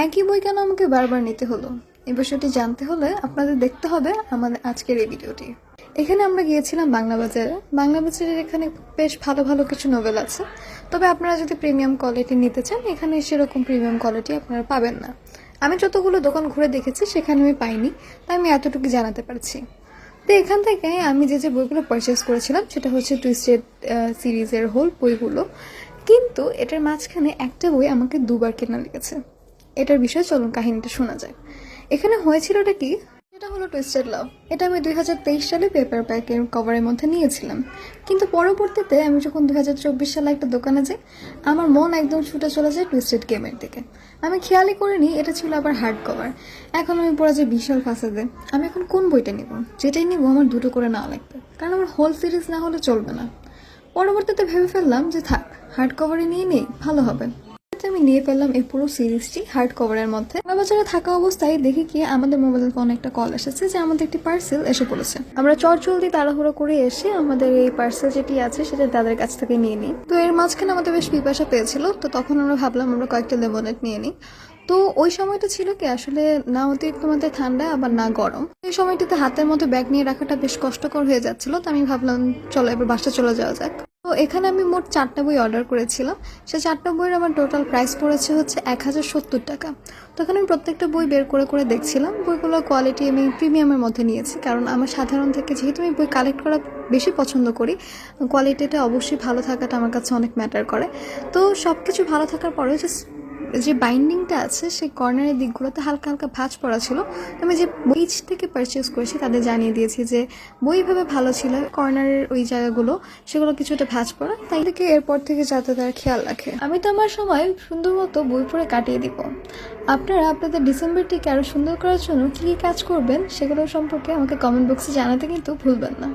একই বই কেন আমাকে বারবার নিতে হলো? এই বিষয়টি জানতে হলে আপনাদের দেখতে হবে আমাদের আজকের এই ভিডিওটি। এখানে আমরা গিয়েছিলাম বাংলা বাজারে। বাংলা বাজারের এখানে বেশ ভালো ভালো কিছু নোবেল আছে, তবে আপনারা যদি প্রিমিয়াম কোয়ালিটি নিতে চান এখানে সেরকম প্রিমিয়াম কোয়ালিটি আপনারা পাবেন না। আমি যতগুলো দোকান ঘুরে দেখেছি সেখানে আমি পাইনি, তাই আমি এতটুকু জানাতে পারছি। তো এখান থেকে আমি যে বইগুলো পারচেস করেছিলাম সেটা হচ্ছে টুইস্টেড সিরিজের হোল বইগুলো, কিন্তু এটার মাঝখানে একটা বই আমাকে দুবার কেনা লেগেছে। এটার বিষয়ে চলুন কাহিনীটা শোনা যায়। এখানে হয়েছিলটা কি, এটা হলো টুইস্টেড লাভ। এটা আমি 2023 সালে পেপার প্যাকের কভারের মধ্যে নিয়েছিলাম, কিন্তু পরবর্তীতে আমি যখন 2024 সালে একটা দোকানে যাই, আমার মন একদম ছুটে চলে যায় টুইস্টেড গেমের দিকে। আমি খেয়ালই করিনি এটা ছিল আবার হার্ড কভার। এখন আমি পড়া যে বিশাল ফাঁসাতে, আমি এখন কোন বইটা নিব? যেটাই নিব আমার দুটো করে না লাগবে, কারণ আমার হোল সিরিজ না হলে চলবে না। পরবর্তীতে ভেবে ফেললাম যে থাক, হার্ড কভারে নিয়ে নেই, ভালো হবে। আমি নিয়ে ফেললাম এই পুরো সিরিজটি হার্ড কভারের মধ্যে। বাজারে থাকা অবস্থায় দেখি কি আমাদের মোবাইলের ফোনে একটা কল এসেছে যে আমাদের একটি পার্সেল এসে পড়েছে। আমরা চটজলদি তাড়াহুড়ো করে এসে আমাদের এই পার্সেল যেটি আছে সেটা তাদের কাছ থেকে নিয়ে নিই। তো এর মাঝখানে আমাদের বেশ পিপাসা পেয়েছিল, তো তখন আমরা ভাবলাম আমরা কয়েকটা লেমনেড নিয়ে নিই। তো ওই সময়টা ছিল কি আসলে না অতিরিক্ত মাত্রায় ঠান্ডা আবার না গরম। এই সময়টিতে হাতের মধ্যে ব্যাগ নিয়ে রাখাটা বেশ কষ্টকর হয়ে যাচ্ছিল, তো আমি ভাবলাম চলো এবার বাসা চলে যাওয়া যাক। তো এখানে আমি মোট 4টা বই অর্ডার করেছিলাম। সেই 4টা বইয়ের আমার টোটাল প্রাইস পড়েছে হচ্ছে 1070 টাকা। তখন আমি প্রত্যেকটা বই বের করে করে দেখছিলাম। বইগুলোর কোয়ালিটি আমি প্রিমিয়ামের মধ্যে নিয়েছি, কারণ আমার সাধারণ থেকে যেহেতু আমি বই কালেক্ট করা বেশি পছন্দ করি, কোয়ালিটিটা অবশ্যই ভালো থাকাটা আমার কাছে অনেক ম্যাটার করে। তো সব কিছু ভালো থাকার পরেও যে বাইন্ডিংটা আছে সেই কর্নারের দিকগুলোতে হালকা হালকা ভাঁজ পড়া ছিল। আমি যে বইজ থেকে পারচেস করেছি তাদের জানিয়ে দিয়েছি যে বইভাবে ভালো ছিল, কর্নারের ওই জায়গাগুলো সেগুলো কিছুটা ভাঁজ পড়া, তাই থেকে এরপর থেকে যাতে তার খেয়াল রাখে। আমি তো আমার সময় সুন্দর মতো বই পড়ে কাটিয়ে দিব। আপনারা আপনাদের ডিসেম্বরটিকে আরও সুন্দর করার জন্য কী কী কাজ করবেন সেগুলো সম্পর্কে আমাকে কমেন্ট বক্সে জানাতে কিন্তু ভুলবেন না।